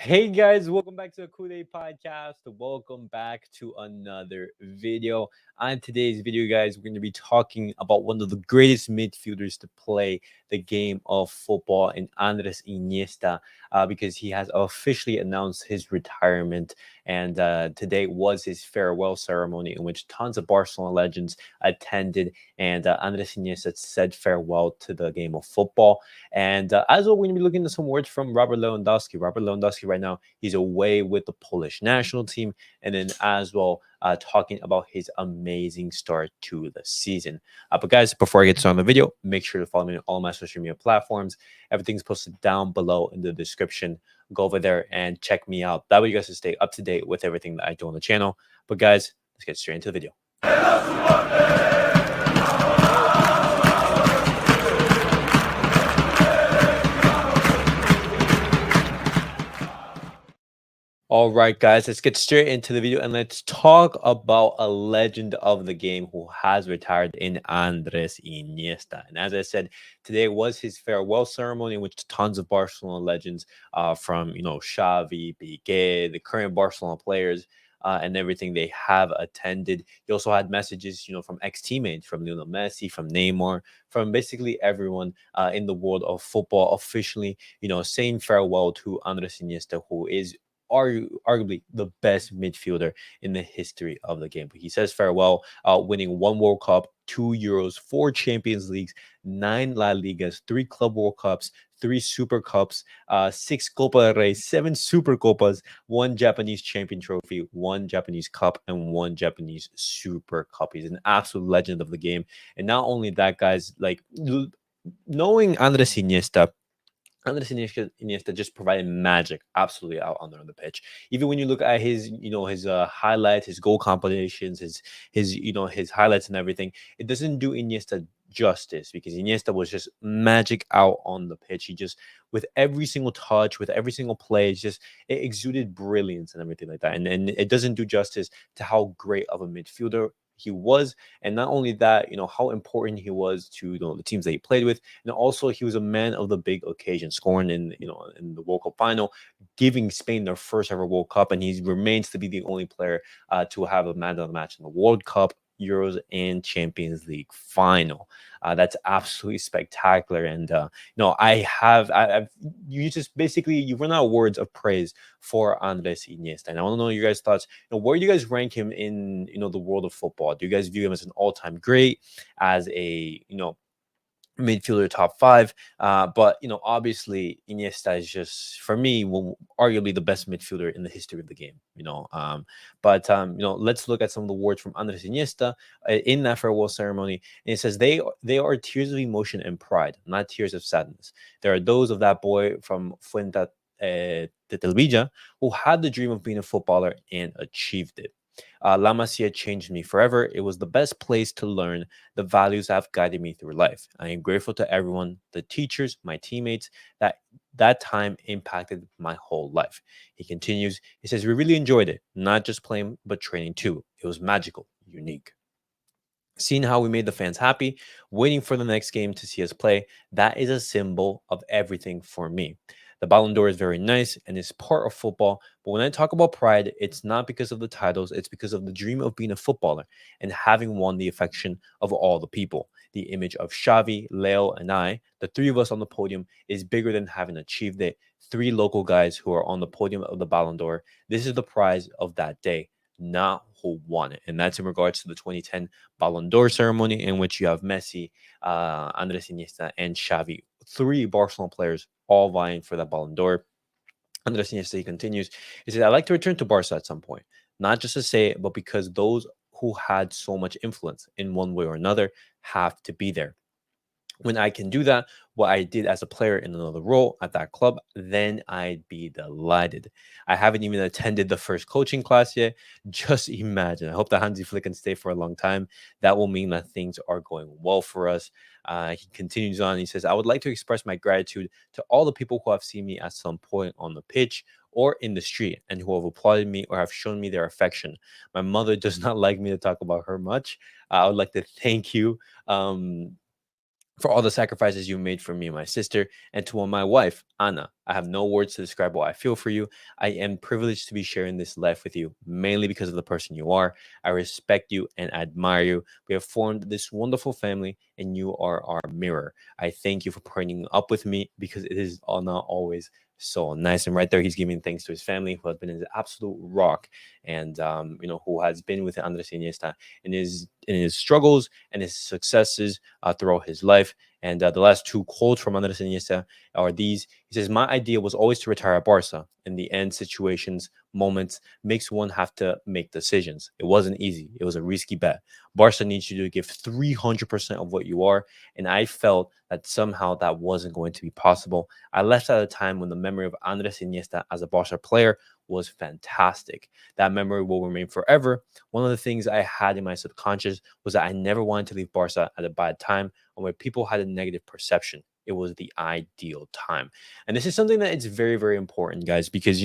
Hey guys, welcome back to the CulePodcast. Welcome back to another video. On today's video, guys, we're going to be talking about one of the greatest midfielders to play the game of football, in Andres Iniesta, because he has officially announced his retirement. And today was his farewell ceremony, in which tons of Barcelona legends attended. And Andres Iniesta said farewell to the game of football. And as well, we're going to be looking at some words from Robert Lewandowski. Robert Lewandowski, right now, he's away with the Polish national team. And then, as well, talking about his amazing start to the season. But, guys, before I get started on the video, make sure to follow me on all my social media platforms. Everything's posted down below in the description. Go over there and check me out. That way, you guys can stay up to date with everything that I do on the channel. But, guys, let's get straight into the video. All right, guys, let's get straight into the video and let's talk about a legend of the game who has retired in Andres Iniesta. And as I said, today was his farewell ceremony, in which tons of Barcelona legends, from Xavi, Piqué, the current Barcelona players, and everything, they have attended. He also had messages, from ex-teammates, from Lionel Messi, from Neymar, from basically everyone in the world of football, officially, saying farewell to Andres Iniesta, who is arguably the best midfielder in the history of the game. But he says farewell, winning one World Cup, 2 Euros, 4 Champions Leagues, 9 La Ligas, 3 Club World Cups, 3 Super Cups, 6 Copa del Rey, 7 Super Copas, 1 Japanese champion trophy, 1 Japanese Cup, and 1 Japanese Super Cup. He's an absolute legend of the game. And not only that, guys, like knowing Andres Iniesta, Iniesta just provided magic absolutely out on the pitch. Even when you look at his highlights, his goal compilations, his highlights and everything, it doesn't do Iniesta justice, because Iniesta was just magic out on the pitch. He just, with every single touch, with every single play, it exuded brilliance and everything like that. And it doesn't do justice to how great of a midfielder he was. And not only that, how important he was to the teams that he played with. And also, he was a man of the big occasion, scoring in the World Cup final, giving Spain their first ever World Cup, and he remains to be the only player to have a man of the match in the World Cup, Euros, and Champions League final. That's absolutely spectacular. And I've you just basically, you run out of words of praise for Andres Iniesta. And I want to know your guys' thoughts. Where do you guys rank him in the world of football? Do you guys view him as an all-time great, as a midfielder top five? But obviously, Iniesta is just, for me, arguably the best midfielder in the history of the game. Let's look at some of the words from Andres Iniesta in that farewell ceremony. And it says, they are tears of emotion and pride, not tears of sadness. There are those of that boy from Fuente de Telvilla who had the dream of being a footballer and achieved it. La Masia changed me forever. It was the best place to learn the values that have guided me through life. I am grateful to everyone, the teachers, my teammates, that time impacted my whole life. He continues, he says, we really enjoyed it, not just playing, but training too. It was magical, unique. Seeing how we made the fans happy, waiting for the next game to see us play, that is a symbol of everything for me. The Ballon d'Or is very nice and is part of football, but when I talk about pride, it's not because of the titles, it's because of the dream of being a footballer and having won the affection of all the people. The image of Xavi, Leo, and I, the three of us on the podium, is bigger than having achieved it. 3 local guys who are on the podium of the Ballon d'Or. This is the prize of that day, not who won it. And that's in regards to the 2010 Ballon d'Or ceremony, in which you have Messi, Andres Iniesta, and Xavi, 3 Barcelona players all vying for that Ballon d'Or. Andres Iniesta, he continues, he says, I'd like to return to Barca at some point, not just to say it, but because those who had so much influence in one way or another have to be there. When I can do that, what I did as a player in another role at that club, then I'd be delighted. I haven't even attended the first coaching class yet. Just imagine. I hope that Hansi Flick can stay for a long time. That will mean that things are going well for us. He continues on. He says, I would like to express my gratitude to all the people who have seen me at some point on the pitch or in the street and who have applauded me or have shown me their affection. My mother does not like me to talk about her much. I would like to thank you. for all the sacrifices you made for me and my sister, and to my wife, Anna. I have no words to describe what I feel for you. I am privileged to be sharing this life with you, mainly because of the person you are. I respect you and admire you. We have formed this wonderful family, and you are our mirror. I thank you for putting up with me because it is not always so nice. And right there, he's giving thanks to his family, who has been his absolute rock, and who has been with Andres Iniesta in his struggles and his successes throughout his life. And the last two quotes from Andres Iniesta are these. He says, "My idea was always to retire at Barca. In the end, situations, moments makes one have to make decisions. It wasn't easy. It was a risky bet. Barca needs you to give 300% of what you are. And I felt that somehow that wasn't going to be possible. I left at a time when the memory of Andres Iniesta as a Barca player was fantastic. That memory will remain forever. One of the things I had in my subconscious was that I never wanted to leave Barca at a bad time or where people had a negative perception. It was the ideal time." And this is something that it's very, very important, guys, because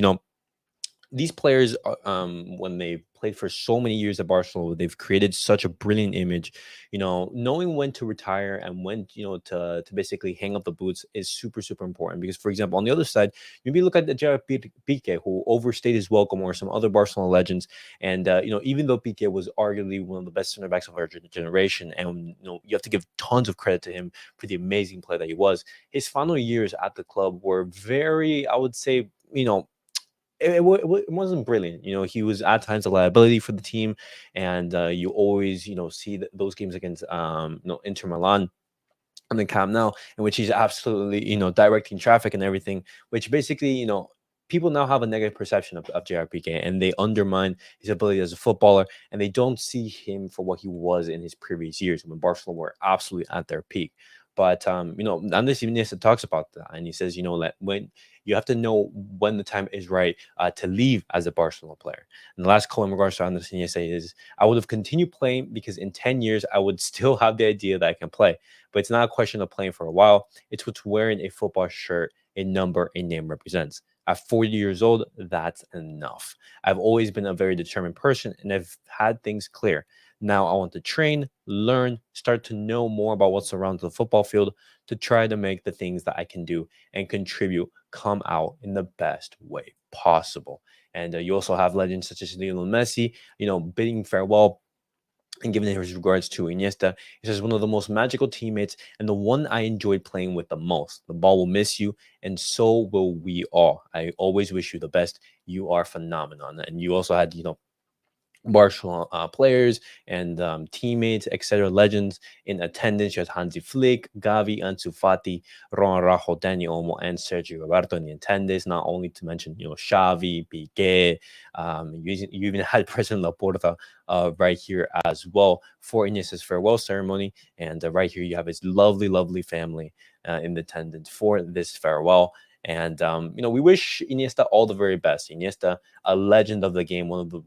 these players, when they played for so many years at Barcelona, they've created such a brilliant image. Knowing when to retire and when to basically hang up the boots is super, super important. Because, for example, on the other side, maybe look at the Gerard Piqué, who overstayed his welcome, or some other Barcelona legends. And even though Piqué was arguably one of the best center backs of our generation, and you have to give tons of credit to him for the amazing play that he was. His final years at the club were very, I would say, it wasn't brilliant. He was at times a liability for the team, and you always see those games against Inter Milan on the Camp Nou, in which he's absolutely directing traffic and everything, which basically people now have a negative perception of JRPK, and they undermine his ability as a footballer, and they don't see him for what he was in his previous years when Barcelona were absolutely at their peak. But Andres Iniesta talks about that, and he says, when you have to know when the time is right to leave as a Barcelona player. And the last call in regards to Andres Iniesta is, "I would have continued playing because in 10 years I would still have the idea that I can play. But it's not a question of playing for a while. It's what's wearing a football shirt, a number, a name represents. At 40 years old, that's enough. I've always been a very determined person, and I've had things clear. Now I want to train, learn, start to know more about what surrounds the football field to try to make the things that I can do and contribute come out in the best way possible." And you also have legends such as Lionel Messi, bidding farewell and giving his regards to Iniesta. He says, "One of the most magical teammates and the one I enjoyed playing with the most. The ball will miss you, and so will we all. I always wish you the best. You are phenomenal." And you also had, Barcelona players and teammates, etc., legends in attendance. You had Hansi Flick, Gavi, Ansu Fati, Ron Rajo, Dani Olmo, and Sergio Roberto in attendance. Not only to mention, Xavi, Piqué. You even had President Laporta right here as well for Iniesta's farewell ceremony. And right here, you have his lovely, lovely family in attendance for this farewell. And we wish Iniesta all the very best. Iniesta, a legend of the game, one of the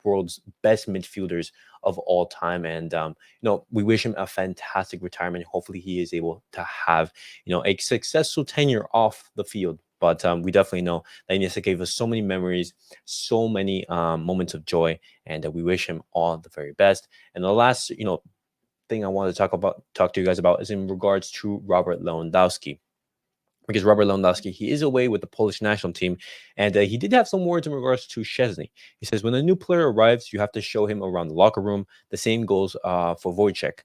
world's best midfielders of all time, and we wish him a fantastic retirement. Hopefully, he is able to have a successful tenure off the field. But we definitely know that Iniesta gave us so many memories, so many moments of joy, and we wish him all the very best. And the last, thing I want to talk to you guys about is in regards to Robert Lewandowski, because Robert Lewandowski, he is away with the Polish national team, and he did have some words in regards to Szczesny. He says, "When a new player arrives, you have to show him around the locker room. The same goes for Wojciech.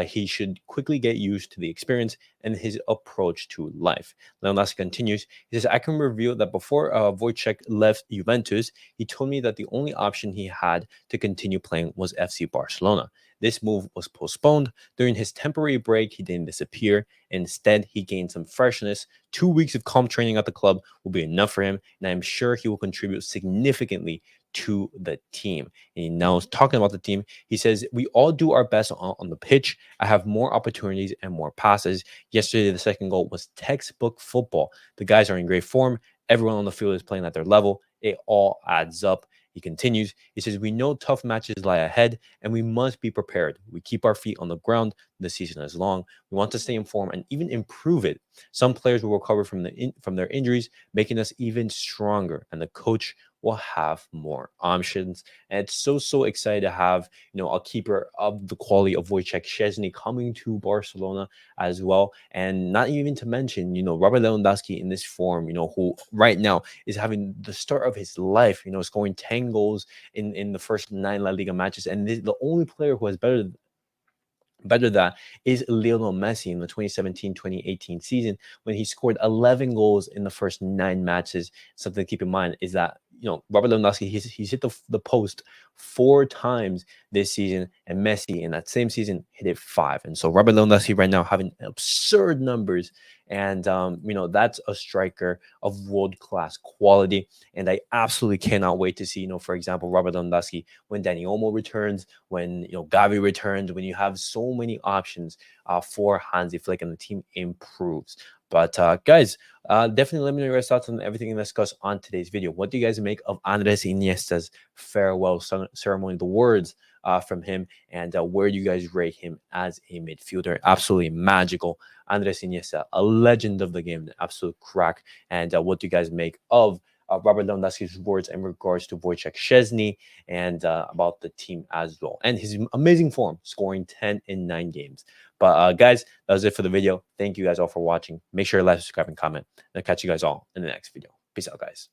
He should quickly get used to the experience and his approach to life." Lewandowski continues. He says, "I can reveal that before Wojciech left Juventus, he told me that the only option he had to continue playing was FC Barcelona. This move was postponed. During his temporary break, he didn't disappear. Instead, he gained some freshness. 2 weeks of calm training at the club will be enough for him, and I'm sure he will contribute significantly to the team." And he now is talking about the team. He says, "We all do our best on the pitch. I have more opportunities and more passes. Yesterday, the second goal was textbook football. The guys are in great form. Everyone on the field is playing at their level. It all adds up." He continues. He says, "We know tough matches lie ahead, and we must be prepared. We keep our feet on the ground. The season is long. We want to stay informed and even improve it. Some players will recover from their injuries, making us even stronger, and the coach will have more options. And it's so excited to have, a keeper of the quality of Wojciech Szczesny coming to Barcelona as well. And not even to mention, Robert Lewandowski in this form, who right now is having the start of his life, scoring 10 goals in the first 9 La Liga matches. And the only player who has better that is Lionel Messi in the 2017-2018 season, when he scored 11 goals in the first 9 matches. Something to keep in mind is that, Robert Lewandowski, he's hit the post 4 times this season, and Messi in that same season hit it 5. And so Robert Lewandowski right now having absurd numbers, and that's a striker of world-class quality. And I absolutely cannot wait to see, for example, Robert Lewandowski when Dani Olmo returns, when Gavi returns, when you have so many options for Hansi Flick and the team improves. But guys, definitely let me know your thoughts on everything discussed on today's video. What do you guys make of Andres Iniesta's farewell ceremony, the words from him, and where do you guys rate him as a midfielder? Absolutely magical. Andres Iniesta, a legend of the game, an absolute crack. And what do you guys make of Robert Lewandowski's words in regards to Wojciech Szczesny and about the team as well, and his amazing form, scoring 10 in 9 games. But guys, that was it for the video. Thank you guys all for watching. Make sure to like, subscribe, and comment. And I'll catch you guys all in the next video. Peace out, guys.